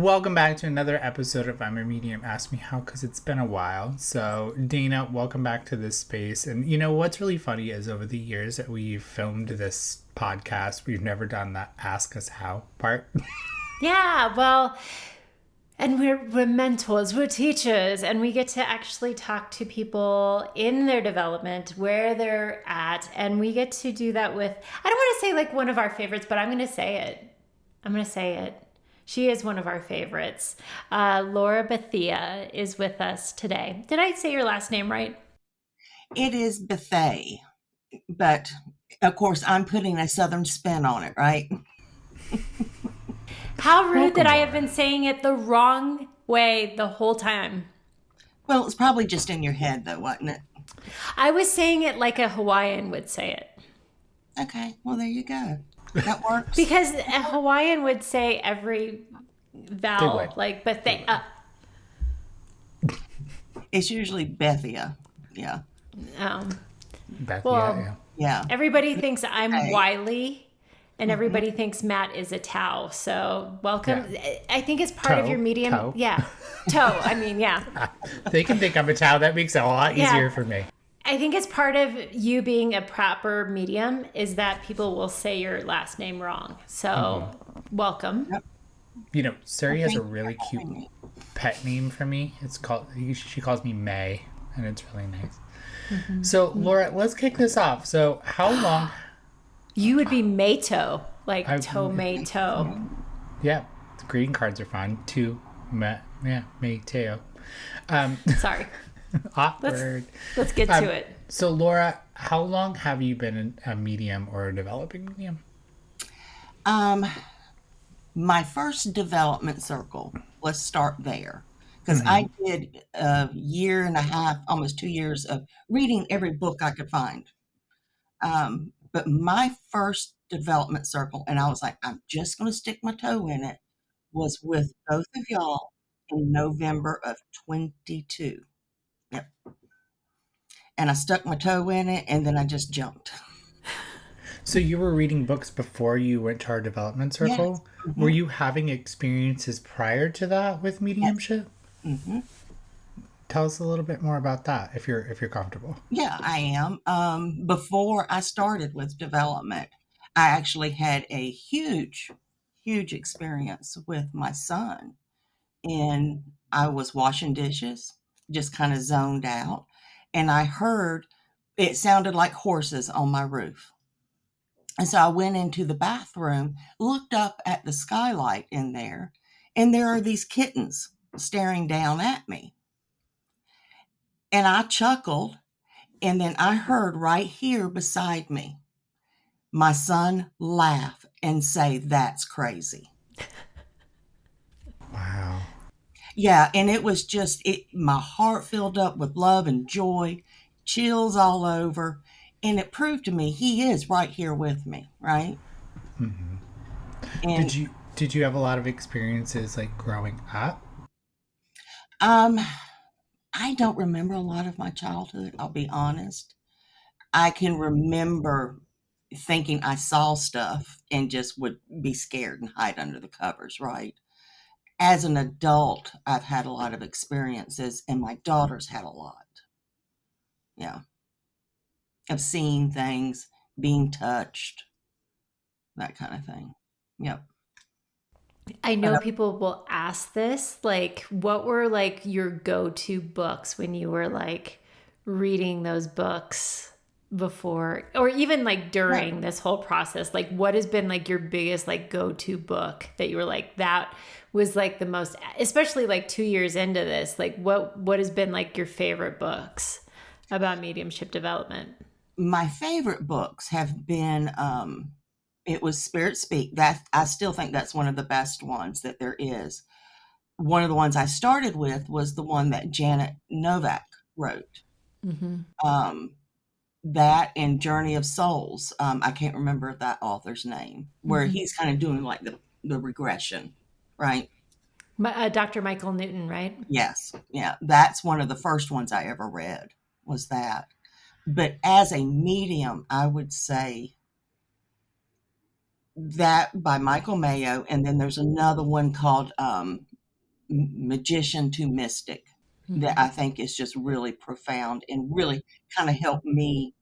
Welcome back to another episode of I'm a Medium Ask Me How, because it's been a while. So, Dana, welcome back to this space. And you know what's really funny is over the years that we've filmed this podcast, we've never done that Ask Us How part. Yeah, well, and we're mentors, we're teachers, and we get to actually talk to people in their development, where they're at, and we get to do that with, I don't want to say like one of our favorites, but I'm going to say it. I'm going to say it. She is one of our favorites. Laura Bethea is with us today. Did I say your last name right? It is Bethea, but of course I'm putting a Southern spin on it, right? How rude Welcome, that I Laura. have been saying it the wrong way the whole time. Well, it's probably just in your head, though, wasn't it? I was saying it like a Hawaiian would say it. Okay, well, there you go. That works. Because a Hawaiian would say every vowel, would. like, but they, It's usually Bethia. Yeah. Beth, Well, yeah. Yeah. everybody thinks I'm Okay. Wiley, and everybody thinks Matt is a Tao. So welcome. Yeah. I think it's part of Toe, your medium. toe. Yeah, toe. I mean, yeah. They can think I'm a Tao. That makes it a lot Yeah. easier for me. I think it's part of you being a proper medium is that people will say your last name wrong. So welcome. Yep. You know, Suri has a Thank you really for cute having me. pet name for me. It's called, she calls me May, and it's really nice. So, Laura, let's kick this off. So, how long? You would be Mato, like I- tomato. Yeah, the greeting cards are fun. May Teo. Sorry. Awkward. Let's get to it. So, Laura, how long have you been a medium or a developing medium? My first development circle, let's start there. Because I did a year and a half, almost 2 years of reading every book I could find. But my first development circle, and I was like, I'm just going to stick my toe in it, was with both of y'all in November of 22. Yep. And I stuck my toe in it, and then I just jumped. So, you were reading books before you went to our development circle? Yes. Were you having experiences prior to that with mediumship? hmm Tell us a little bit more about that if you're comfortable. Yeah, I am. Before I started with development, I actually had a huge, huge experience with my son. And I was washing dishes, just kind of zoned out. And I heard it sounded like horses on my roof. And so I went into the bathroom, looked up at the skylight in there, and there are these kittens staring down at me. And I chuckled, and then I heard right here beside me my son laugh and say, "That's crazy." Wow. Yeah, and it was just my heart filled up with love and joy, chills all over, and it proved to me he is right here with me, right? And Did you have a lot of experiences like growing up? um I don't remember a lot of my childhood, I'll be honest. I can remember thinking I saw stuff and just would be scared and hide under the covers, right? As an adult, I've had a lot of experiences, and my daughter's had a lot. Yeah. Of seeing things, being touched, that kind of thing. Yep. I But know people will ask this, like, what were like your go-to books when you were like reading those books before, or even like during this whole process? Like, what has been like your biggest like go-to book that you were like, that was like the most, especially like 2 years into this, like what has been like your favorite books about mediumship development? my favorite books have been it was Spirit Speak. That I still think that's one of the best ones that there is. One of the ones I started with was the one that Janet Novak wrote. Mm-hmm. That and Journey of Souls. I can't remember that author's name, where he's kind of doing like the regression, right? Dr. Michael Newton, right? Yes. Yeah. That's one of the first ones I ever read was that. But as a medium, I would say that by Michael Mayo. And then there's another one called magician to mystic that I think is just really profound and really kind of helped me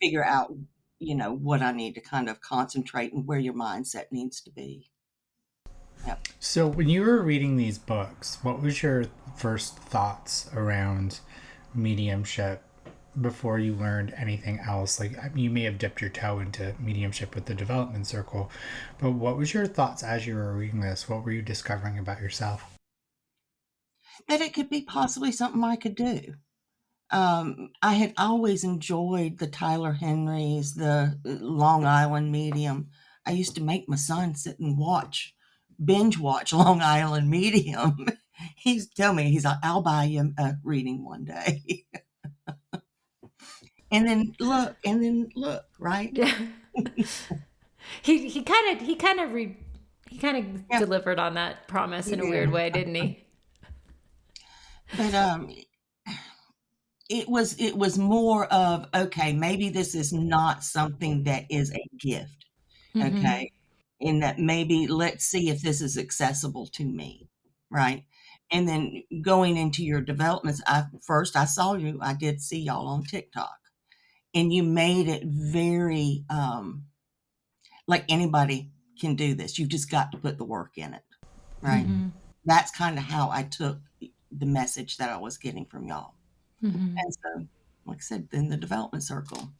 figure out, what I need to kind of concentrate and where your mindset needs to be. Yep. So, when you were reading these books, what was your first thoughts around mediumship before you learned anything else? Like, you may have dipped your toe into mediumship with the development circle, but what was your thoughts as you were reading this? What were you discovering about yourself? That it could be possibly something I could do. I had always enjoyed the Tyler Henrys, the Long Island Medium. I used to make my son sit and binge watch Long Island Medium. He's tell me, he's like, I'll buy you a reading one day. and then look, right? Yeah. he kind of Yeah, delivered on that promise he in a did. weird way, didn't he? But it was more of, okay, maybe this is not something that is a gift. Mm-hmm. Okay. In that, maybe let's see if this is accessible to me. Right. And then going into your developments, I saw you, I did see y'all on TikTok, and you made it very like anybody can do this. You've just got to put the work in it. Right. Mm-hmm. That's kind of how I took the message that I was getting from y'all. Mm-hmm. And so, like I said, in the development circle,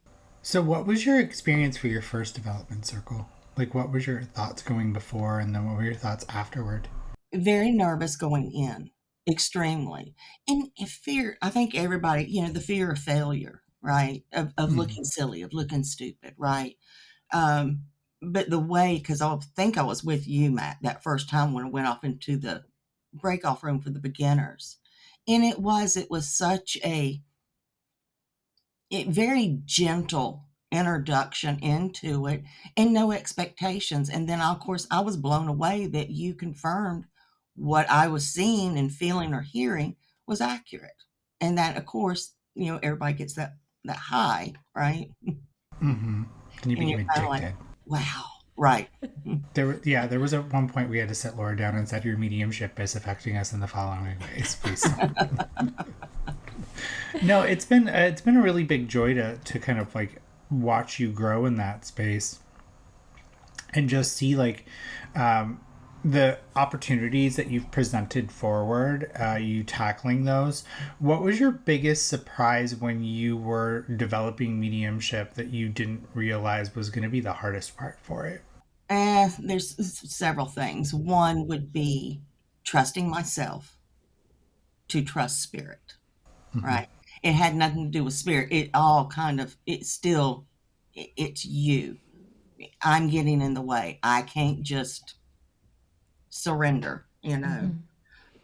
So, what was your experience for your first development circle? Like, what was your thoughts going before, and then what were your thoughts afterward? very nervous going in, extremely. And fear, I think everybody, the fear of failure, right? Of Mm-hmm. looking silly, of looking stupid, right? Um, but the way, because I think I was with you, Matt, that first time when I went off into the break off room for the beginners. And it was such a very gentle introduction into it and no expectations. And then, of course, I was blown away that you confirmed what I was seeing and feeling or hearing was accurate. And that, of course, everybody gets that high, right? Mm-hmm. And you And you're became kind of like, addicted. wow, right. There was at one point we had to sit Laura down and said, "Your mediumship is affecting us in the following ways. Please stop." No, it's been a really big joy to kind of like watch you grow in that space and just see like the opportunities that you've presented forward, you tackling those. What was your biggest surprise when you were developing mediumship that you didn't realize was going to be the hardest part for it? There's several things. One would be trusting myself to trust spirit, Mm-hmm. right? It had nothing to do with spirit. It all kind of, it's still, it's you. I'm getting in the way. I can't just surrender, Mm-hmm.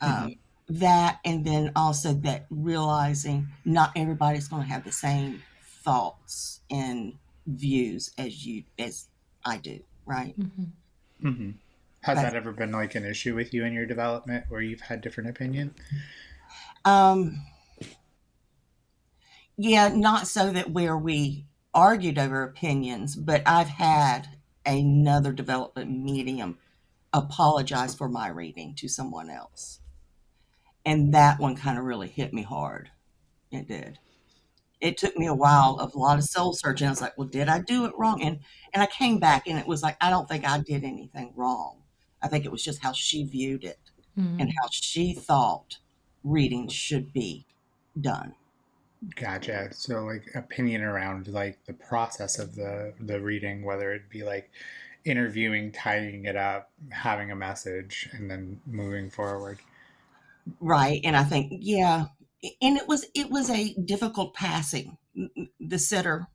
um, that. And then also that realizing not everybody's going to have the same thoughts and views as I do, right? Mm-hmm. Mm-hmm. Has But that ever been like an issue with you in your development where you've had different opinions? um, yeah, not so that where we argued over opinions, but I've had another development medium apologize for my reading to someone else. And that one kind of really hit me hard. It did. It took me a while of a lot of soul searching. I was like, well, did I do it wrong? And I came back and it was like, I don't think I did anything wrong. I think it was just how she viewed it and Mm-hmm. how she thought reading should be done. Gotcha. So like opinion around like the process of the reading, whether it be like interviewing, tidying it up, having a message, and then moving forward. Right. And I think, yeah. And it was a difficult passing. The sitter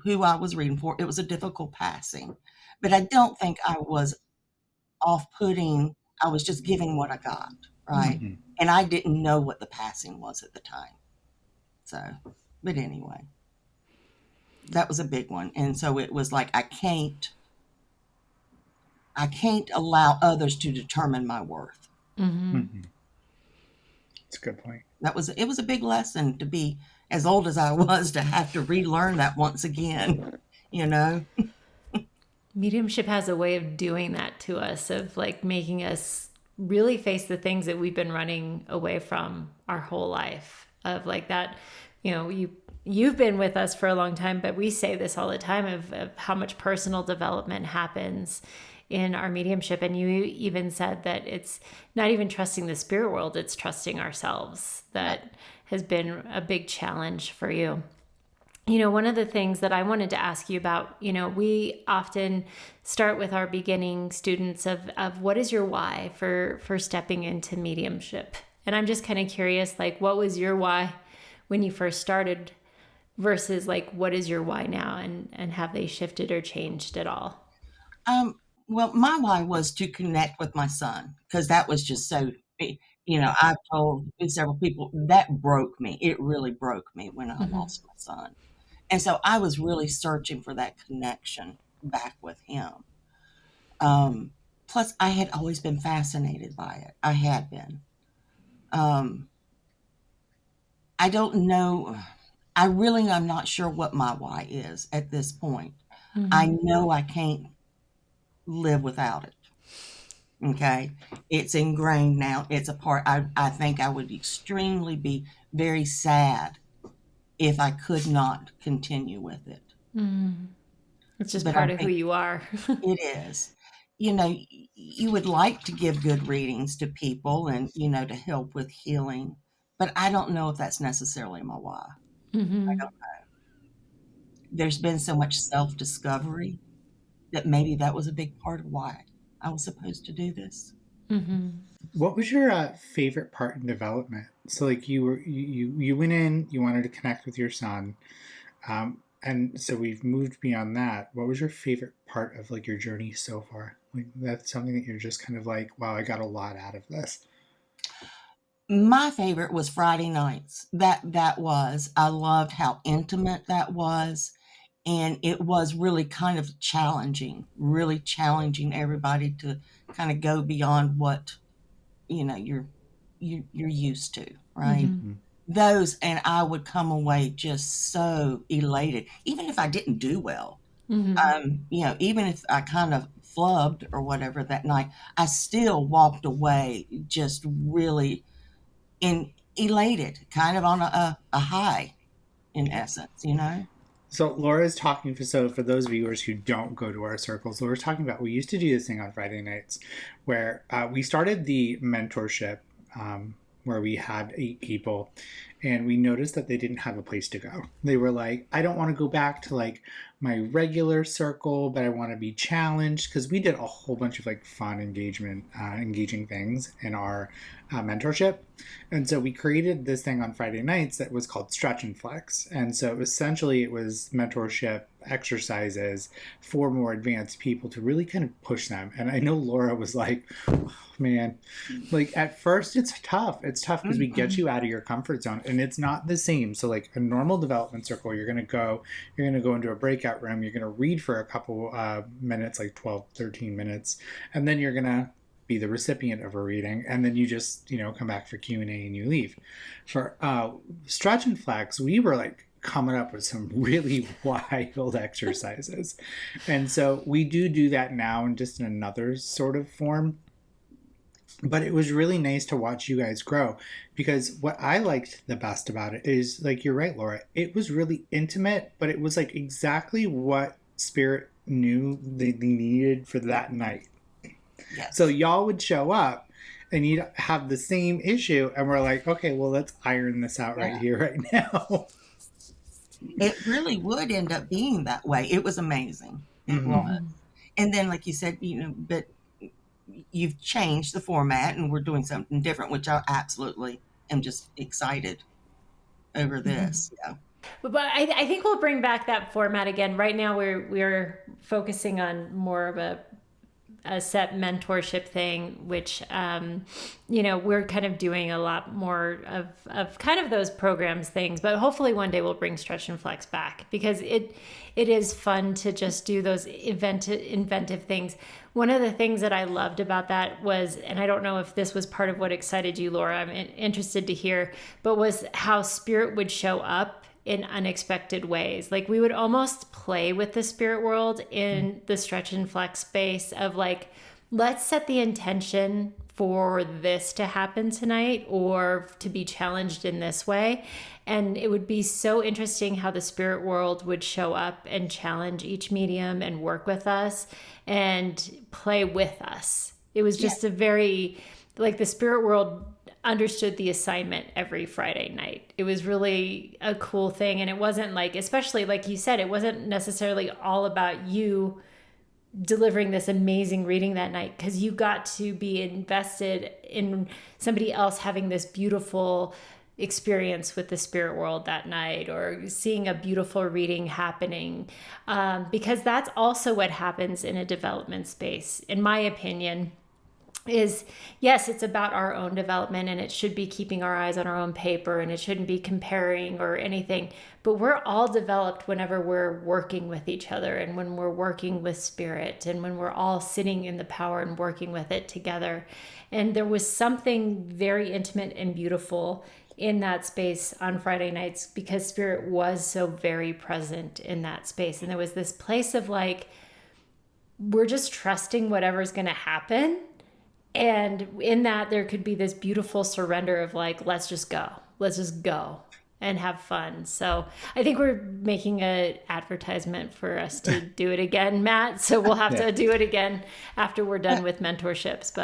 who I was reading for, it was a difficult passing. But I don't think I was off-putting. I was just giving what I got, right? Mm-hmm. And I didn't know what the passing was at the time. So, but anyway, that was a big one. And so it was like I can't allow others to determine my worth. Mm-hmm. Mm-hmm. It's a good point. It was a big lesson to be as old as I was to have to relearn that once again, you know? Mediumship has a way of doing that to us, of like making us really face the things that we've been running away from our whole life, of like that, you've been with us for a long time, but we say this all the time of how much personal development happens in our mediumship. And you even said that it's not even trusting the spirit world, it's trusting ourselves that has been a big challenge for you. One of the things that I wanted to ask you about, we often start with our beginning students of what is your why for stepping into mediumship? And I'm just kind of curious, like, what was your why when you first started versus like, what is your why now? And have they shifted or changed at all? Well, my why was to connect with my son, because that was just so, I've told several people that broke me. It really broke me when I lost my son. And so I was really searching for that connection back with him. Plus, I had always been fascinated by it. I had been. I don't know. I'm not sure what my why is at this point. I know I can't live without it. Okay. It's ingrained now. It's a part. I think I would extremely be very sad if I could not continue with it. It's just But part I of who think you are. it is. You would like to give good readings to people and, to help with healing, but I don't know if that's necessarily my why. I don't know. There's been so much self-discovery that maybe that was a big part of why I was supposed to do this. What was your favorite part in development? So like you went in, you wanted to connect with your son. And so we've moved beyond that. What was your favorite part of like your journey so far? Like that's something that you're just kind of like, wow, I got a lot out of this. My favorite was Friday nights. I loved how intimate that was. And it was really kind of really challenging everybody to kind of go beyond what, you're used to, right? Those, and I would come away just so elated, even if I didn't do well. Even if I kind of flubbed or whatever that night, I still walked away just really elated, kind of on a high, in essence. So Laura's talking for those viewers who don't go to our circles, Laura's talking about, we used to do this thing on Friday nights where we started the mentorship where we had 8 people, and we noticed that they didn't have a place to go. They were like, I don't want to go back to like my regular circle, but I want to be challenged, because we did a whole bunch of like fun engaging things in our mentorship. And so we created this thing on Friday nights that was called Stretch and Flex. And so essentially it was mentorship exercises for more advanced people to really kind of push them. And I know Laura was like, oh, man, like at first it's tough. It's tough because we get you out of your comfort zone, and it's not the same. So like a normal development circle, you're going to go into a breakout room, you're going to read for a couple minutes, like 12, 13 minutes, and then you're going to be the recipient of a reading, and then you just come back for Q&A and you leave. For Stretch and Flex, we were like coming up with some really wild exercises, and so we do that now in just another sort of form. But it was really nice to watch you guys grow, because what I liked the best about it is, like, you're right, Laura, it was really intimate, but it was like exactly what Spirit knew they needed for that night. Yes. So y'all would show up and you'd have the same issue, and we're like, okay, well, let's iron this out right here, right now. It really would end up being that way. It was amazing. It was. And then, like you said, but you've changed the format and we're doing something different, which I absolutely am just excited over this. Yeah. But I think we'll bring back that format again. Right now we're focusing on more of a set mentorship thing, which we're kind of doing a lot more of kind of those programs things, but hopefully one day we'll bring Stretch and Flex back, because it is fun to just do those inventive things. One of the things that I loved about that was, and I don't know if this was part of what excited you, Laura, I'm interested to hear, but was how Spirit would show up in unexpected ways. Like we would almost play with the spirit world in the Stretch and Flex space of like, let's set the intention for this to happen tonight or to be challenged in this way. And it would be so interesting how the spirit world would show up and challenge each medium and work with us and play with us. It was just a very, like, the spirit world understood the assignment every Friday night. It was really a cool thing. And it wasn't like, especially like you said, it wasn't necessarily all about you delivering this amazing reading that night, because you got to be invested in somebody else having this beautiful experience with the spirit world that night, or seeing a beautiful reading happening, because that's also what happens in a development space, in my opinion. Is, yes, it's about our own development, and it should be keeping our eyes on our own paper, and it shouldn't be comparing or anything, but we're all developed whenever we're working with each other, and when we're working with spirit, and when we're all sitting in the power and working with it together. And there was something very intimate and beautiful in that space on Friday nights, because spirit was so very present in that space. And there was this place of like, we're just trusting whatever's going to happen. And in that, there could be this beautiful surrender of like, let's just go and have fun. So I think we're making an advertisement for us to do it again, Matt. So we'll have to do it again after we're done with mentorships.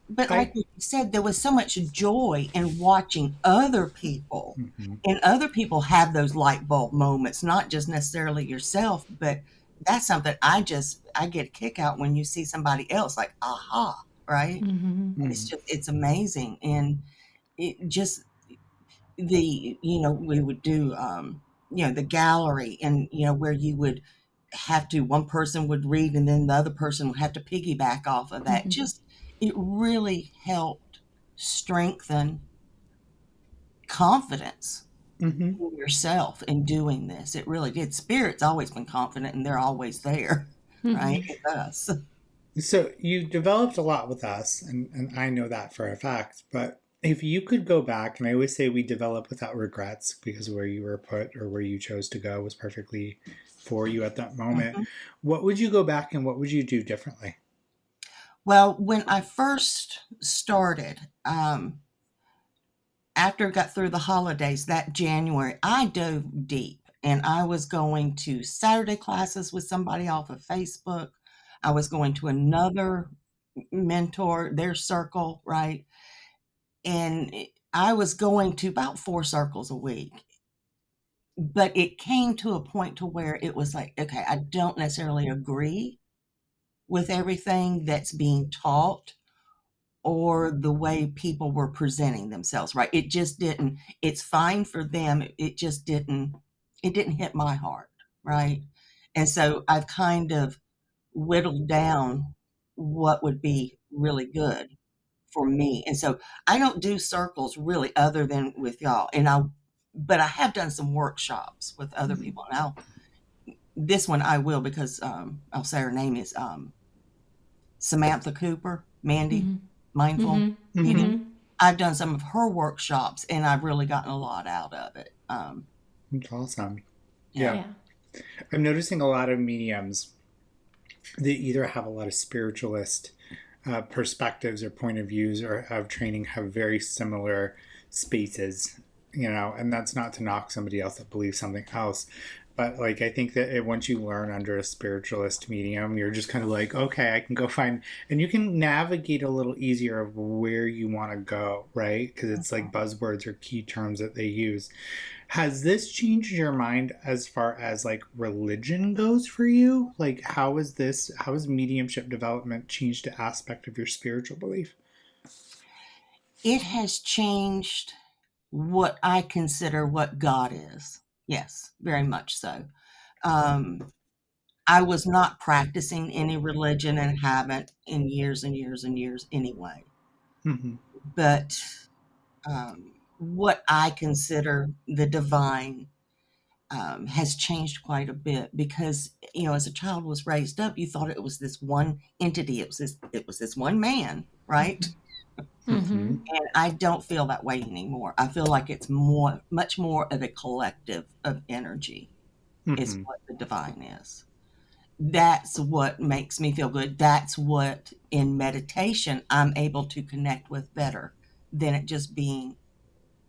But like you said, there was so much joy in watching other people, and other people have those light bulb moments, not just necessarily yourself, but that's something I get a kick out when you see somebody else like, aha. Right? It's amazing. And it just, we would do, the gallery, and, where you would have to, one person would read and then the other person would have to piggyback off of that. Just, it really helped strengthen confidence in yourself in doing this. It really did. Spirit's always been confident, and they're always there, right? With us. So you developed a lot with us, and I know that for a fact, but if you could go back, and I always say we develop without regrets, because where you were put or where you chose to go was perfectly for you at that moment, what would you go back and what would you do differently? Well, when I first started, after I got through the holidays that January, I dove deep, and I was going to Saturday classes with somebody off of Facebook. I was going to another mentor, their circle, right? And I was going to about 4 circles a week. But it came to a point to where it was like, okay, I don't necessarily agree with everything that's being taught or the way people were presenting themselves, right? It just didn't, it's fine for them. It just didn't hit my heart, right? And so I've kind of whittled down what would be really good for me. And so I don't do circles really other than with y'all. But I have done some workshops with other people. Now, this one I will, because I'll say her name is Samantha Cooper, Mandy, Mindful Eating. I've done some of her workshops, and I've really gotten a lot out of it. That's awesome. Yeah. I'm noticing a lot of mediums that either have a lot of spiritualist perspectives or point of views, or of training, have very similar spaces, and that's not to knock somebody else that believes something else. But like, I think that once you learn under a spiritualist medium, you're just kind of like, okay, I can go find, and you can navigate a little easier of where you want to go, right? Because it's like buzzwords or key terms that they use. Has this changed your mind as far as like religion goes for you? Like, how has mediumship development changed the aspect of your spiritual belief? It has changed what I consider what God is. Yes, very much so. I was not practicing any religion, and haven't in years and years and years anyway. But what I consider the divine has changed quite a bit, because as a child was raised up, you thought it was this one entity. It was this one man, right? And I don't feel that way anymore. I feel like it's much more of a collective of energy is what the divine is. that's what makes me feel good. That's what in meditation I'm able to connect with better than it just being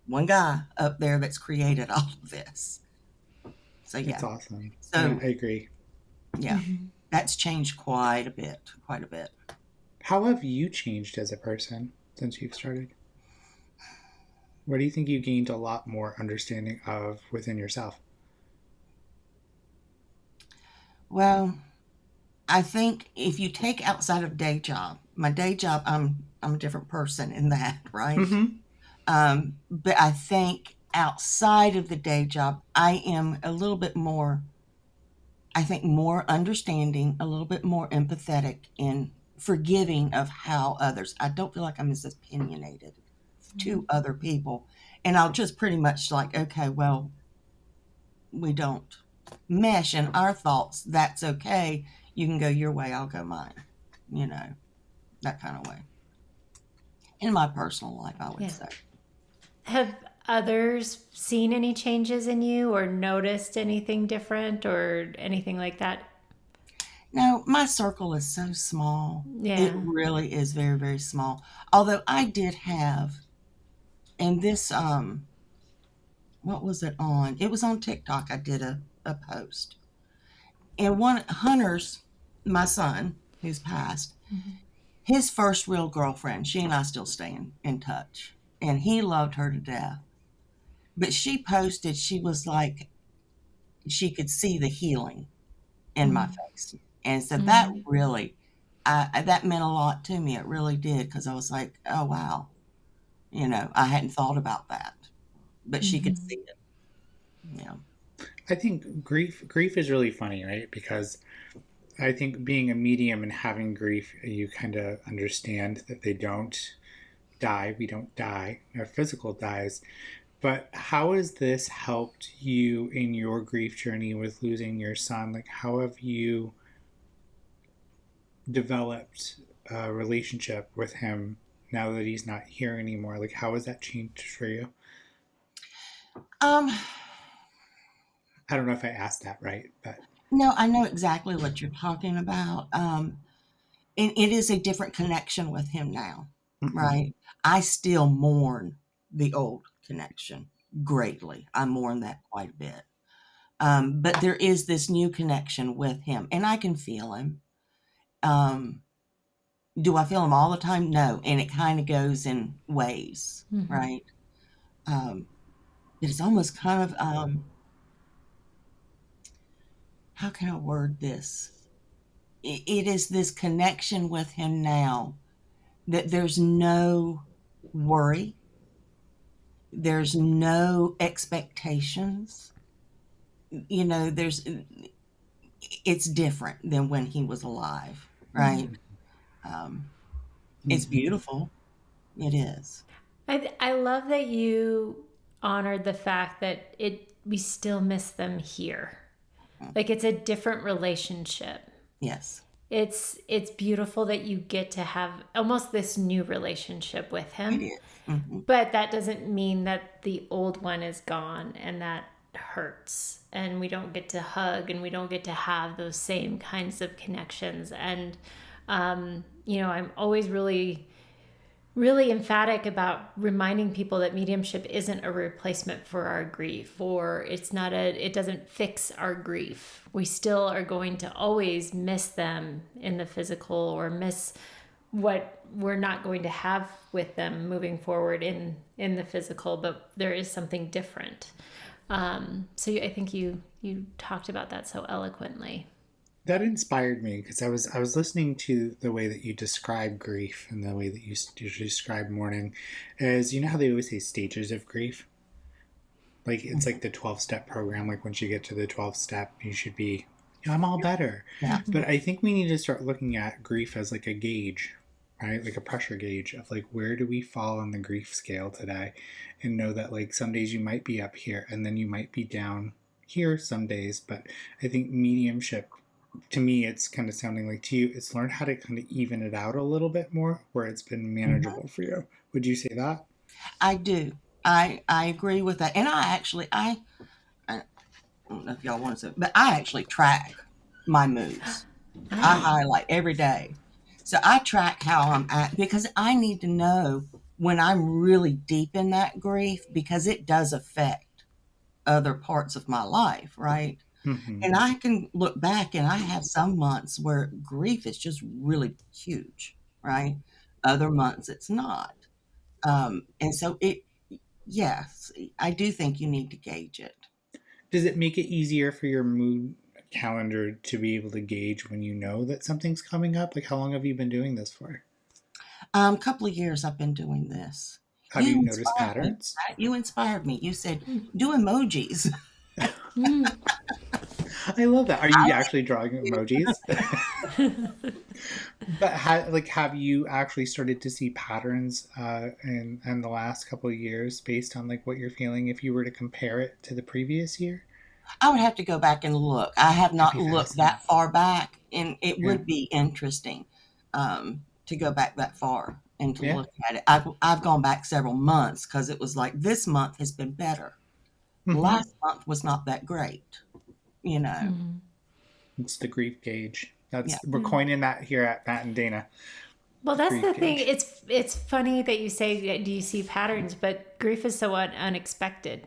one guy up there that's created all of this. So It's yeah. awesome. Yeah, So I agree. yeah, that's changed quite a bit, quite a bit. How have you changed as a person since you've started? What do you think you gained a lot more understanding of within yourself? Well, I think if you take outside of day job, my day job, I'm a different person in that, right? Mm-hmm. But I think outside of the day job, I am a little bit more, I think, more understanding, a little bit more empathetic and forgiving of how others. I don't feel like I'm as opinionated to other people, and I'll just pretty much like, okay, well, we don't mesh in our thoughts. That's okay. You can go your way, I'll go mine. You know, that kind of way. In my personal life, I would Yeah. say. Have others seen any changes in you or noticed anything different or anything like that? No, my circle is so small. It Yeah. really is very, very small. Although I did have, and this, what was it on? It was on TikTok. I did a post. And one, Hunter's, my son, who's passed, his first real girlfriend, she and I still stay in touch. And he loved her to death. But she posted, she was like, she could see the healing in my face. And so that really, that meant a lot to me. It really did. Because I was like, oh, wow. You know, I hadn't thought about that. But she could see it. Yeah. I think grief is really funny, right? Because I think being a medium and having grief, you kind of understand that they don't die. We don't die. Our physical dies. But how has this helped you in your grief journey with losing your son? Like, how have you developed a relationship with him now that he's not here anymore? Like, how has that changed for you? Um, I don't know if I asked that right, but no, I know exactly what you're talking about. And it is a different connection with him now, mm-hmm. right? I still mourn the old connection greatly. I mourn that quite a bit. But there is this new connection with him, and I can feel him. Um, do I feel him all the time? No. And it kind of goes in waves, right? Um, it's almost kind of, how can I word this? It is this connection with him now that there's no worry, there's no expectations. You know, it's different than when he was alive, right? Um, it's Mm-hmm. beautiful. It is. I love that you honored the fact that we still miss them here. Like it's a different relationship. Yes, It's beautiful that you get to have almost this new relationship with it him. is. Mm-hmm. But that doesn't mean that the old one is gone and that hurts. And we don't get to hug and we don't get to have those same kinds of connections. And, I'm always really emphatic about reminding people that mediumship isn't a replacement for our grief, or it doesn't fix our grief. We still are going to always miss them in the physical or miss what we're not going to have with them moving forward in the physical, but there is something different. I think you talked about that so eloquently. That inspired me because I was listening to the way that you describe grief and the way that you describe mourning, as you know how they always say stages of grief. Like it's like the 12-step program. Like once you get to the 12th step, you should be, I'm all better. Yeah. But I think we need to start looking at grief as like a gauge, right? Like a pressure gauge of like where do we fall on the grief scale today, and know that like some days you might be up here and then you might be down here some days. But I think mediumship, to me, it's kind of sounding like to you, it's learned how to kind of even it out a little bit more where it's been Mhm. manageable for you. Would you say that? I do. I agree with that. And I don't know if y'all want to say, but I actually track. my moods. I highlight every day. So I track how I'm at because I need to know when I'm really deep in that grief because it does affect other parts of my life, right? Hmm. And I can look back and I have some months where grief is just really huge, right? Other months it's not. And so yes, I do think you need to gauge it. Does it make it easier for your mood calendar to be able to gauge when you know that something's coming up? Like, how long have you been doing this for? Couple of years I've been doing this. Have You you noticed inspired me. patterns? Pat. You inspired me. You said do emojis. I love that. Are you I actually drawing emojis? But have you actually started to see patterns in the last couple of years based on like what you're feeling if you were to compare it to the previous year? I would have to go back and look. I have That'd not be looked fascinating. that far back, and it Yeah. would be interesting to go back that far and to Yeah. look at it. I've gone back several months because it was like this month has been better. Hmm. Last month was not that great, you know. It's the grief gauge. Yeah. We're coining that here at Matt and Dana. Well, The that's grief the thing. gauge. It's funny that you say, do you see patterns? But grief is so unexpected.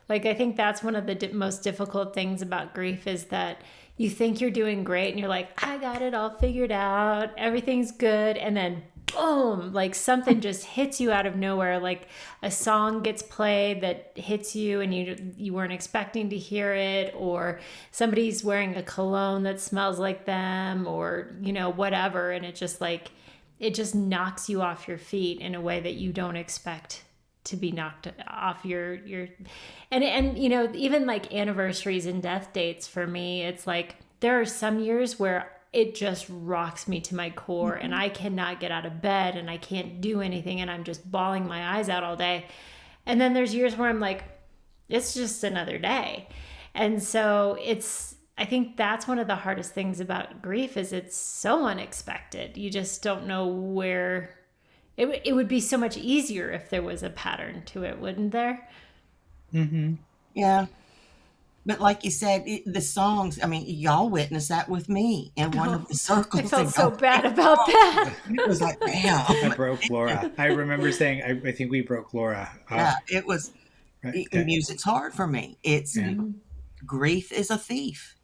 Like, I think that's one of the most difficult things about grief is that you think you're doing great and you're like, I got it all figured out. Everything's good. And then boom, like something just hits you out of nowhere. Like a song gets played that hits you and you weren't expecting to hear it, or somebody's wearing a cologne that smells like them, or whatever, and it just knocks you off your feet in a way that you don't expect to be knocked off your and even like anniversaries and death dates for me, it's like there are some years where it just rocks me to my core and Mhm. I cannot get out of bed and I can't do anything and I'm just bawling my eyes out all day. And then there's years where I'm like, it's just another day. And so I think that's one of the hardest things about grief is it's so unexpected. You just don't know where it would be so much easier if there was a pattern to it, wouldn't there? Hmm. Yeah. But like you said, the songs, I mean, y'all witnessed that with me in one of Oh, the I circles felt and so y'all bad picked about songs. that. It was like, I damn. broke Laura. I remember saying, I think we broke Laura. Yeah, it was, Right. Okay. music's hard for me. It's Yeah. grief is a thief,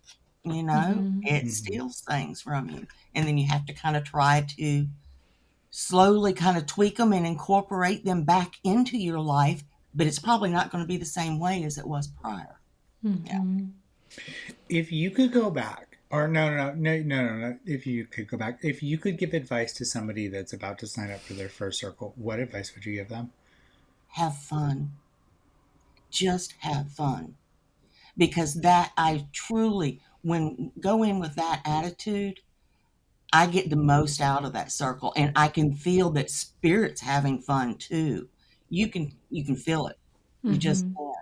it Hmm. steals things from you. And then you have to kind of try to slowly kind of tweak them and incorporate them back into your life, but it's probably not going to be the same way as it was prior. Yeah. If you could go back, or no. If you could go back, if you could give advice to somebody that's about to sign up for their first circle, what advice would you give them? Have fun. Just have fun. Because that I truly, when go in with that attitude, I get the most out of that circle and I can feel that spirit's having fun too. You can feel it. You just Hmm. can.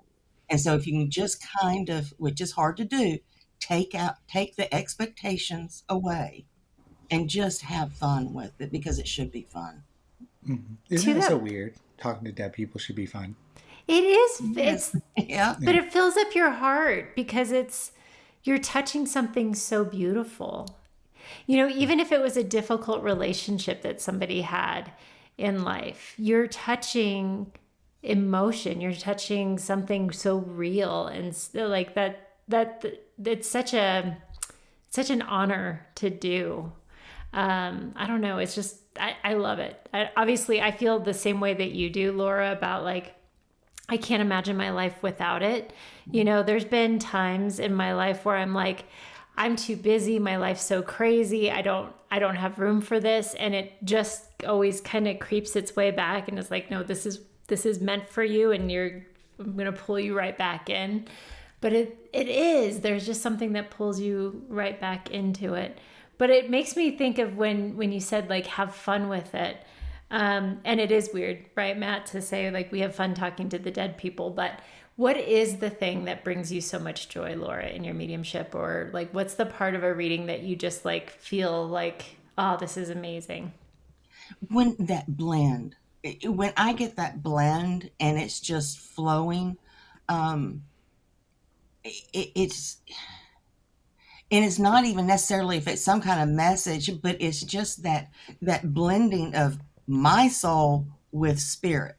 And so if you can just kind of, which is hard to do, take the expectations away and just have fun with it because it should be fun. Hmm. Isn't To it so that, weird? Talking to dead people should be fun. it is. Yes. It's Yeah. but Yeah. it fills up your heart because you're touching something so beautiful. Even if it was a difficult relationship that somebody had in life, you're touching emotion. You're touching something so real and like that. It's such an honor to do. I don't know. It's just I love it. Obviously, I feel the same way that you do, Laura, about like I can't imagine my life without it. There's been times in my life where I'm like, I'm too busy. My life's so crazy. I don't have room for this. And it just always kind of creeps its way back and it's like, no, this is meant for you and I'm gonna pull you right back in. But it is. There's just something that pulls you right back into it. But it makes me think of when you said like have fun with it. And it is weird, right, Matt, to say like we have fun talking to the dead people, but what is the thing that brings you so much joy, Laura, in your mediumship? Or like what's the part of a reading that you just like feel like, oh, this is amazing? When that blend, when I get that blend and it's just flowing, um, it's And it's not even necessarily if it's some kind of message, but it's just that blending of my soul with spirit,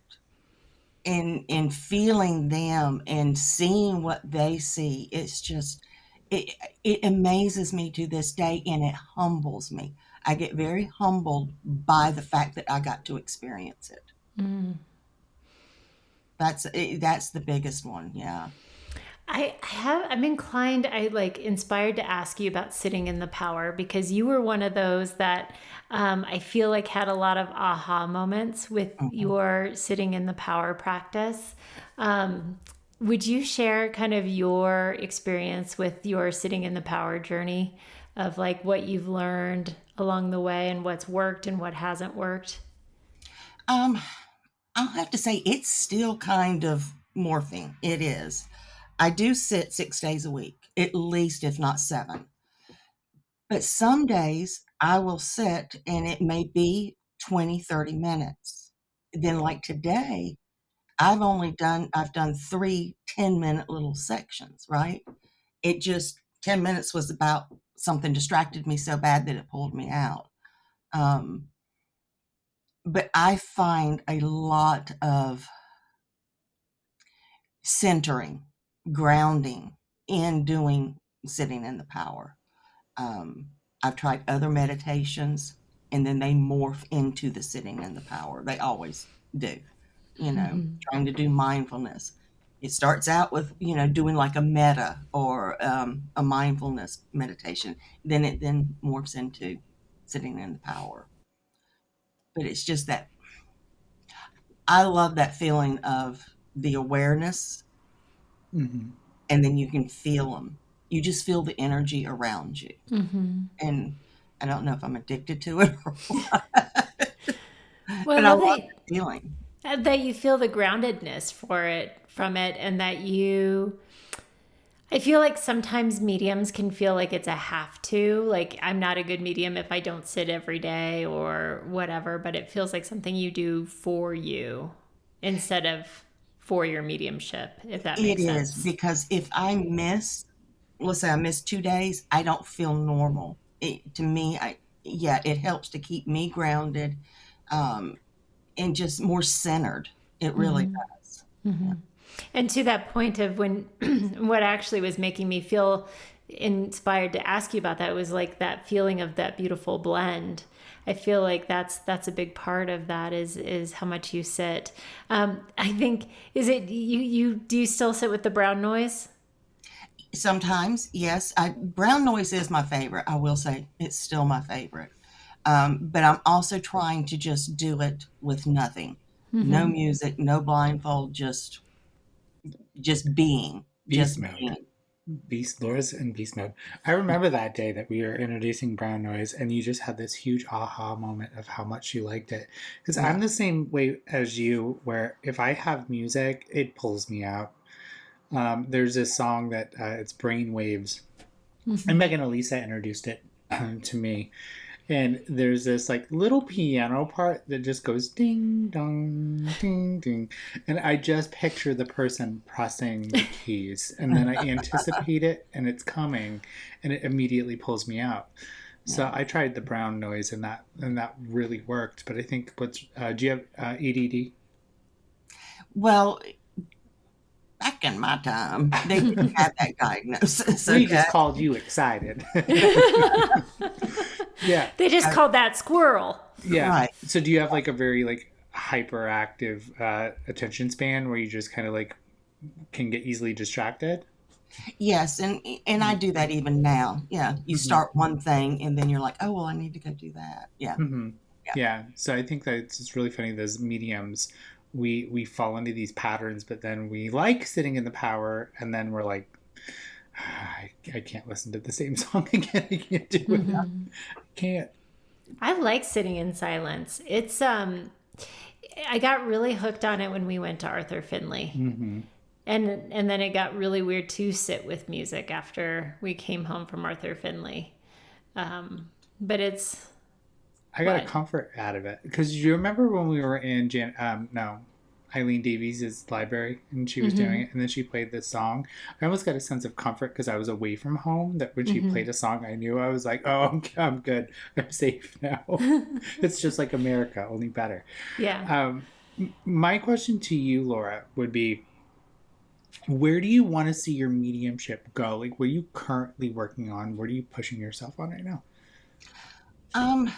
and feeling them and seeing what they see. It's just, it, it amazes me to this day, and it humbles me. I get very humbled by the fact that I got to experience it. That's the biggest one. Yeah. I'm inclined, inspired to ask you about sitting in the power, because you were one of those that I feel like had a lot of aha moments with Mhm. your sitting in the power practice. Would you share kind of your experience with your sitting in the power journey, of like what you've learned along the way and what's worked and what hasn't worked? Um, I'll have to say it's still kind of morphing. It is. I do sit 6 days a week, at least, if not seven. But some days I will sit and it may be 20, 30 minutes. Then, like today, I've done 3 10-minute little sections, right? It just, 10 minutes was about something distracted me so bad that it pulled me out. Um, but I find a lot of centering, grounding in doing sitting in the power. Um, I've tried other meditations, and then they morph into the sitting in the power. They always do, trying to do mindfulness. It starts out with, doing like a metta or a mindfulness meditation. Then it then morphs into sitting in the power. But it's just that I love that feeling of the awareness, Mm-hmm. and then you can feel them. You just feel the energy around you. And I don't know if I'm addicted to it or what, Well, I but I love love the feeling. that you feel the groundedness from it, and that you, I feel like sometimes mediums can feel like it's a have to. Like, I'm not a good medium if I don't sit every day or whatever, but it feels like something you do for you instead of for your mediumship, if that It makes is, sense. because if I miss, let's say I miss 2 days, I don't feel normal. To me, yeah, it helps to keep me grounded, um, and just more centered. It really does. Yeah. And to that point of when, what actually was making me feel inspired to ask you about that was like that feeling of that beautiful blend. I feel like that's a big part of that is how much you sit. I think, is it you do you still sit with the brown noise? Sometimes, yes. Brown noise is my favorite. I will say it's still my favorite. But I'm also trying to just do it with nothing, no music, no blindfold, just being, Beast just mode. being. Beast Laura's in beast mode. I remember that day that we were introducing brown noise, and you just had this huge aha moment of how much you liked it. Because Yeah. I'm the same way as you, where if I have music, it pulls me out. There's this song that it's Brain Waves, and Megan Elisa introduced it to me. And there's this like little piano part that just goes ding dong ding ding, and I just picture the person pressing the keys, and then I anticipate it and it's coming, and it immediately pulls me out. So Yeah. I tried the brown noise, and that really worked. But I think what's do you have ADD? Well, back in my time, they didn't have that diagnosis. We Okay. just called you excited. Yeah. They just Uh, called that squirrel. Yeah. right. So do you have like a very like hyperactive attention span where you just kind of like can get easily distracted? Yes, and I do that even now. Yeah. You Mm-hmm. start one thing and then you're like, oh well, I need to go do that. Yeah. Mm-hmm. Yeah. Yeah. So I think that it's just really funny. Those mediums, we fall into these patterns, but then we like sitting in the power, and then we're like, I can't listen to the same song again. I can't do it. I can't. I like sitting in silence. It's I got really hooked on it when we went to Arthur Finley. Mm-hmm. And then it got really weird to sit with music after we came home from Arthur Finley. But I got a what? comfort out of it because you remember when we were in no. Eileen Davies' library, and she was doing it, and then she played this song. I almost got a sense of comfort because I was away from home, that when she played a song I knew, I was like, oh, I'm good. I'm safe now. It's just like America, only better. Yeah. My question to you, Laura, would be, where do you want to see your mediumship go? Like, what are you currently working on? What are you pushing yourself on right now? Um,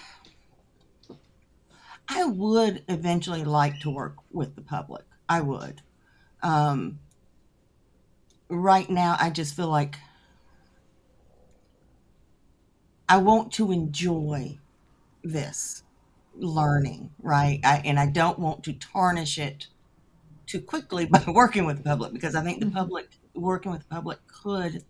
I would eventually like to work with the public. I would. Um, right now, I just feel like I want to enjoy this learning, right? And I don't want to tarnish it too quickly by working with the public, because I think the public, working with the public could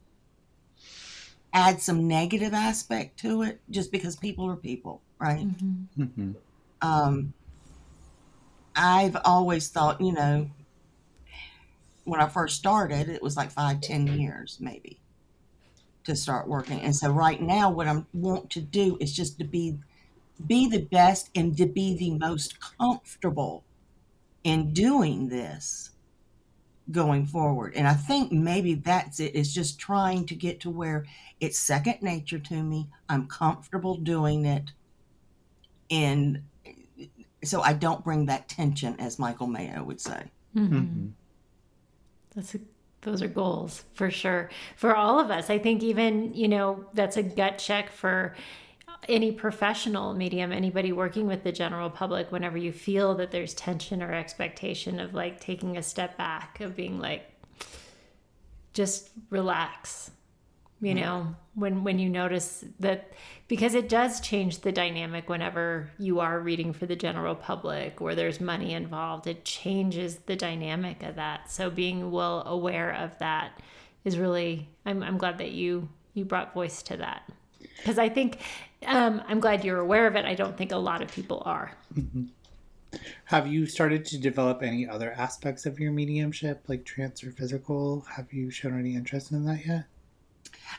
add some negative aspect to it, just because people are people, right? Mm-hmm. Um, I've always thought, when I first started, it was like 5, 10 years maybe to start working. And so right now, what I want to do is just to be the best and to be the most comfortable in doing this going forward. And I think maybe that's it, is just trying to get to where it's second nature to me. I'm comfortable doing it. And so I don't bring that tension, as Michael Mayo would say. Mm-hmm. Those are goals for sure. For all of us, I think even, that's a gut check for any professional medium, anybody working with the general public. Whenever you feel that there's tension or expectation of like taking a step back, of being like, just relax, when you notice that, because it does change the dynamic whenever you are reading for the general public or there's money involved. It changes the dynamic of that. So being well aware of that is really, I'm glad that you brought voice to that, because I think I'm glad you're aware of it. I don't think a lot of people are. Mm-hmm. Have you started to develop any other aspects of your mediumship, like trance or physical? Have you shown any interest in that yet?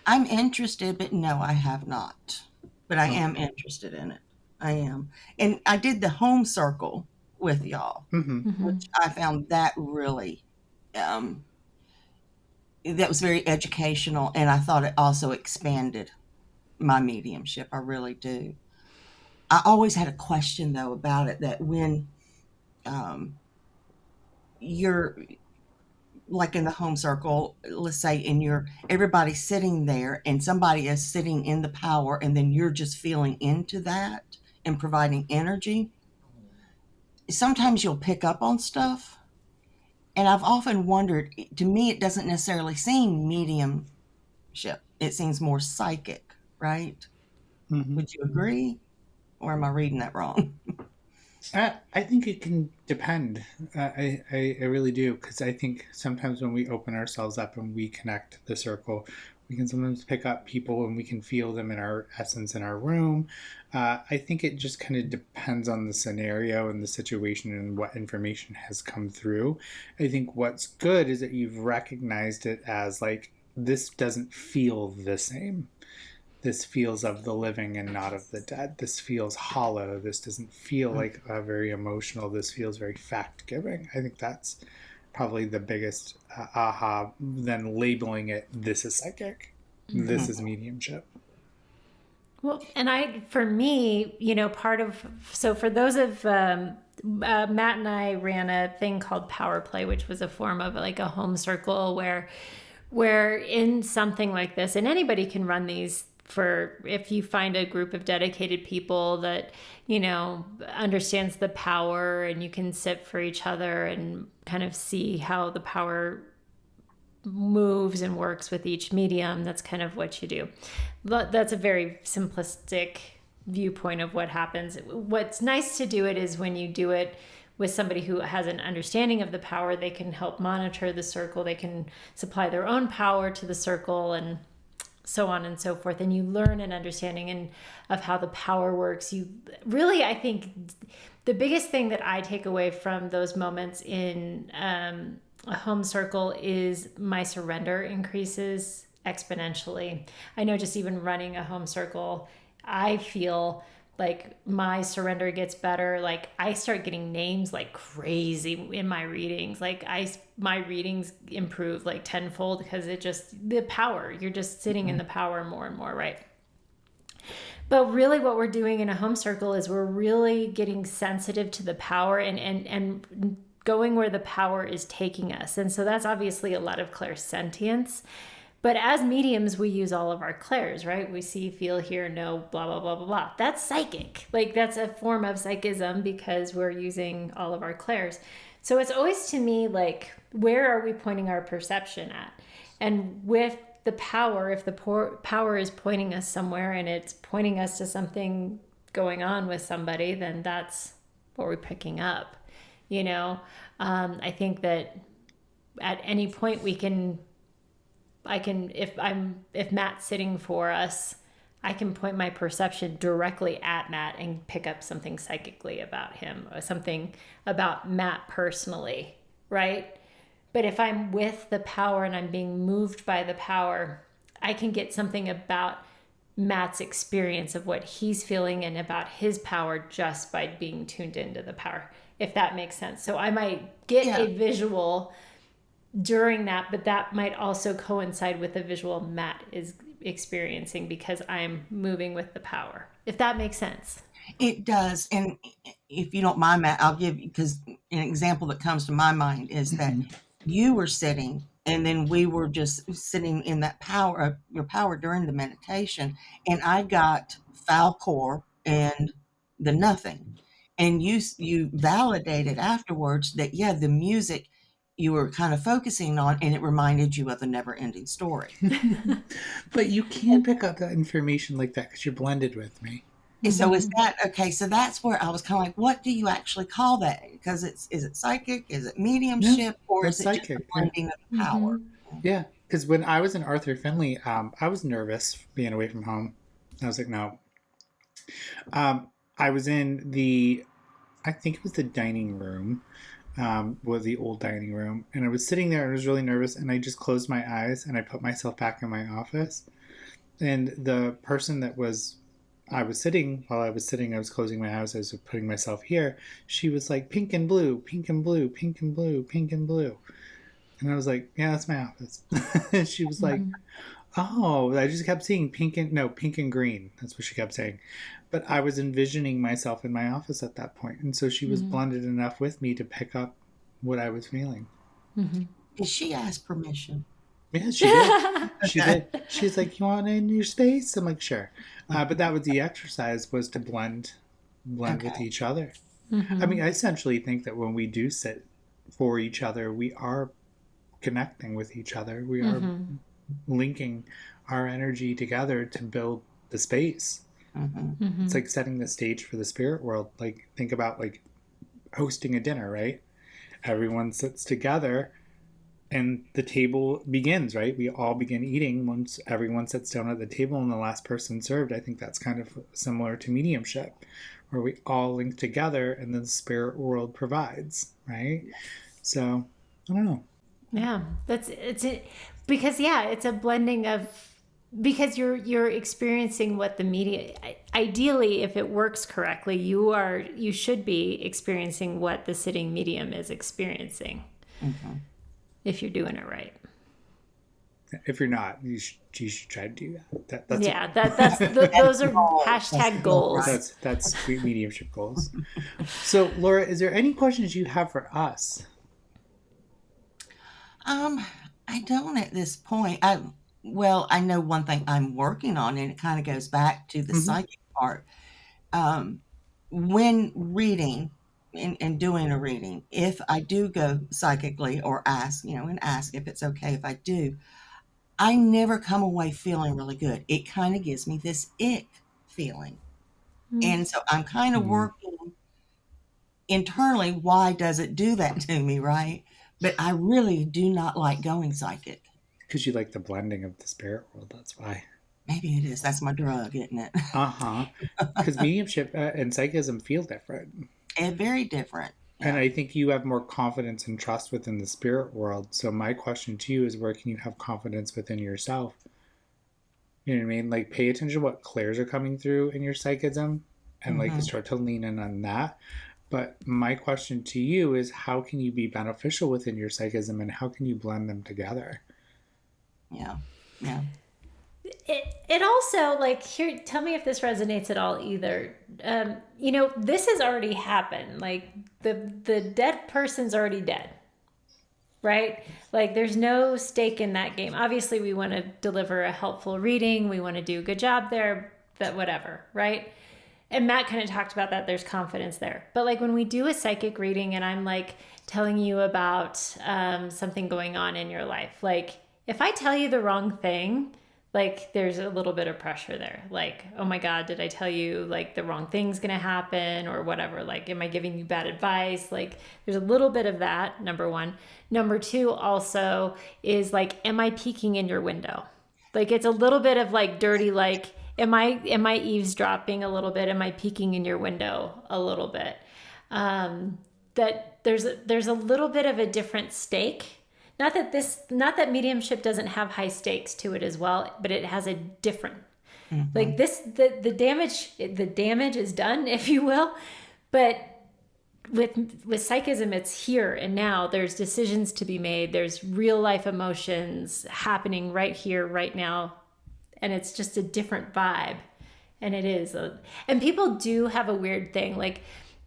I'm interested, but no, I have not. But I am interested in it. I am. And I did the home circle with y'all, which I found that really, that was very educational. And I thought it also expanded my mediumship. I really do. I always had a question, though, about it, that when you're like in the home circle, let's say, and everybody's sitting there and somebody is sitting in the power, and then you're just feeling into that and providing energy. Sometimes you'll pick up on stuff. And I've often wondered, to me, it doesn't necessarily seem mediumship. It seems more psychic, right? Mm-hmm. Would you agree? Or am I reading that wrong? I think it can depend. I really do, because I think sometimes when we open ourselves up and we connect the circle, we can sometimes pick up people and we can feel them in our essence in our room. I think it just kind of depends on the scenario and the situation and what information has come through. I think what's good is that you've recognized it as like, this doesn't feel the same. This feels of the living and not of the dead. This feels hollow. This doesn't feel like very emotional. This feels very fact-giving. I think that's probably the biggest aha than labeling it, this is psychic, this is mediumship. Well, and for me, so for those of, Matt and I ran a thing called Power Play, which was a form of like a home circle where in something like this, and anybody can run these, if you find a group of dedicated people that, understands the power, and you can sit for each other and kind of see how the power moves and works with each medium. That's kind of what you do. But that's a very simplistic viewpoint of what happens. What's nice to do it is when you do it with somebody who has an understanding of the power, they can help monitor the circle. They can supply their own power to the circle, and so on and so forth. And you learn an understanding of how the power works. You really, I think the biggest thing that I take away from those moments in a home circle is my surrender increases exponentially. I know just even running a home circle, I feel like my surrender gets better. Like I start getting names like crazy in my readings. Like my readings improve like tenfold because it just, the power, you're just sitting in the power more and more, right? But really what we're doing in a home circle is we're really getting sensitive to the power and going where the power is taking us. And so that's obviously a lot of clairsentience. But as mediums, we use all of our clairs, right? We see, feel, hear, know, blah, blah, blah, blah, blah. That's psychic. Like that's a form of psychism because we're using all of our clairs. So it's always to me like, where are we pointing our perception at? And with the power, if the power is pointing us somewhere and it's pointing us to something going on with somebody, then that's what we're picking up. You know, I think that at any point if Matt's sitting for us, I can point my perception directly at Matt and pick up something psychically about him or something about Matt personally, right? But if I'm with the power and I'm being moved by the power, I can get something about Matt's experience of what he's feeling and about his power just by being tuned into the power, if that makes sense. So I might get a visual during that, but that might also coincide with the visual Matt is experiencing because I'm moving with the power, if that makes sense. It does. And if you don't mind, Matt, I'll give you, because an example that comes to my mind is that you were sitting and then we were just sitting in that power, your power during the meditation. And I got Falcor and the nothing. And you validated afterwards that, yeah, the music you were kind of focusing on, and it reminded you of a never ending story. But you can pick up that information like that because you're blended with me. And so is that okay? So that's where I was kind of like, what do you actually call that? Because is it psychic? Is it mediumship? Or is it psychic, just a blending of power? Yeah, because when I was in Arthur Finley, I was nervous being away from home. I was like, no. I was in I think it was the dining room, was the old dining room. And I was sitting there and I was really nervous. And I just closed my eyes and I put myself back in my office. And the person that I was sitting, I was closing my eyes, I was putting myself here. She was like, pink and blue, pink and blue, pink and blue, pink and blue. And I was like, yeah, that's my office. And she was like, oh, I just kept seeing pink and green. That's what she kept saying. But I was envisioning myself in my office at that point. And so she was blended enough with me to pick up what I was feeling. Did she ask permission? Yeah, she did. She did. She's like, you want it in your space? I'm like, sure. But that was the exercise, was to blend with each other. I mean, I essentially think that when we do sit for each other, we are connecting with each other. We are linking our energy together to build the space. It's like setting the stage for the spirit world. Like, think about like hosting a dinner, right? Everyone sits together and the table begins, right? We all begin eating once everyone sits down at the table and the last person served. I think that's kind of similar to mediumship, where we all link together and then the spirit world provides, right? So, I don't know. Yeah, because it's a blending of, because you're experiencing what the media, ideally, if it works correctly, you should be experiencing what the sitting medium is experiencing. If you're doing it right. If you're not, you should try to do that. Those are hashtag goals. That's mediumship goals. So, Laura, is there any questions you have for us? I don't at this point. I know one thing I'm working on, and it kind of goes back to the psychic part. When reading and doing a reading, if I do go psychically or ask if it's okay if I do, I never come away feeling really good. It kind of gives me this ick feeling. And so I'm kind of working internally, why does it do that to me, right? But I really do not like going psychic. Because you like the blending of the spirit world, that's why. Maybe it is. That's my drug, isn't it? Because mediumship and psychism feel different. And very different. Yeah. And I think you have more confidence and trust within the spirit world. So my question to you is, where can you have confidence within yourself? You know what I mean? Like, pay attention to what clairs are coming through in your psychism and like start to lean in on that. But my question to you is, how can you be beneficial within your psychism, and how can you blend them together? Yeah. Yeah. It also, like, here, tell me if this resonates at all either. This has already happened. Like, the dead person's already dead, right? Like, there's no stake in that game. Obviously, we want to deliver a helpful reading. We want to do a good job there, but whatever, right? And Matt kind of talked about that. There's confidence there. But like when we do a psychic reading and I'm like telling you about something going on in your life, like if I tell you the wrong thing, like there's a little bit of pressure there. Like, oh my God, did I tell you like the wrong thing's going to happen or whatever? Like, am I giving you bad advice? Like there's a little bit of that, number one. Number two also is like, am I peeking in your window? Like it's a little bit of like dirty, like, am I eavesdropping a little bit? Am I peeking in your window a little bit? That there's a little bit of a different stake. Not that mediumship doesn't have high stakes to it as well, but it has a different, like this, the damage is done, if you will. But with psychism, it's here and now. There's decisions to be made. There's real life emotions happening right here, right now. And it's just a different vibe. And it is. And people do have a weird thing. Like,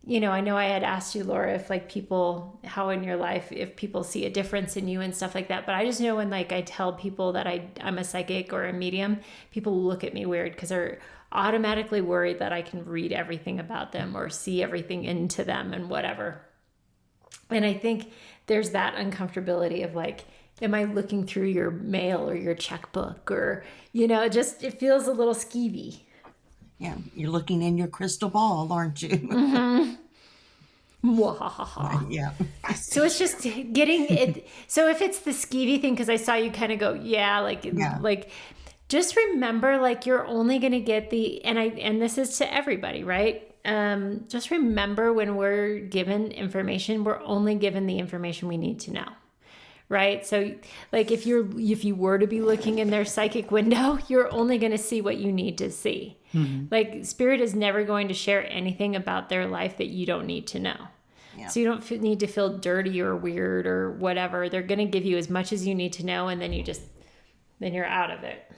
I know I had asked you, Laura, if like people, how in your life, if people see a difference in you and stuff like that. But I just know when like I tell people that I'm a psychic or a medium, people look at me weird because they're automatically worried that I can read everything about them or see everything into them and whatever. And I think there's that uncomfortability of like, am I looking through your mail or your checkbook or, it feels a little skeevy. Yeah. You're looking in your crystal ball, aren't you? Yeah. So it's just getting it. So if it's the skeevy thing, because I saw you kind of go, like, just remember, like, you're only going to get and this is to everybody, right? Just remember when we're given information, we're only given the information we need to know. Right. So like if you were to be looking in their psychic window, you're only going to see what you need to see. Mm-hmm. Like spirit is never going to share anything about their life that you don't need to know. Yeah. So you don't need to feel dirty or weird or whatever. They're going to give you as much as you need to know. And then you're out of it.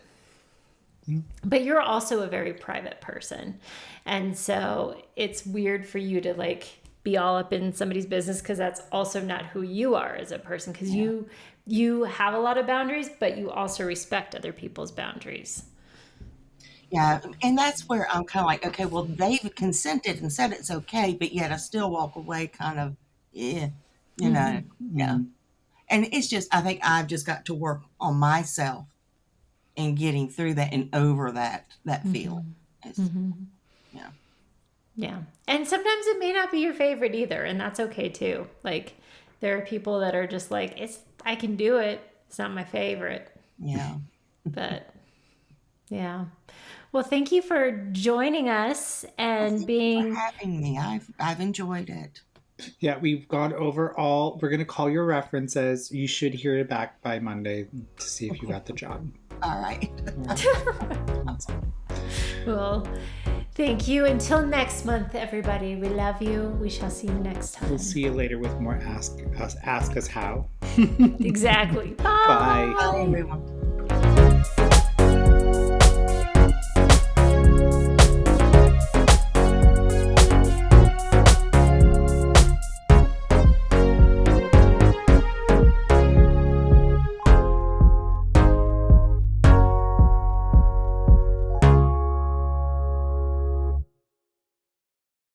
Mm-hmm. But you're also a very private person. And so it's weird for you to like be all up in somebody's business because that's also not who you are as a person because you have a lot of boundaries, but you also respect other people's boundaries. Yeah, and that's where I'm kind of like, okay, well, they've consented and said it's okay, but yet I still walk away kind of, yeah. And it's just, I think I've just got to work on myself and getting through that and over that feeling. Yeah. Yeah. And sometimes it may not be your favorite either. And that's okay too. Like there are people that are just like, I can do it. It's not my favorite. Yeah. But yeah. Well, thank you for joining us and for having me. I've enjoyed it. Yeah, we've gone over we're going to call your references. You should hear it back by Monday to see if you got the job. All right. Awesome. Well, thank you. Until next month, everybody. We love you. We shall see you next time. We'll see you later with more Ask Us How. Exactly. Bye. Bye. Bye, everyone.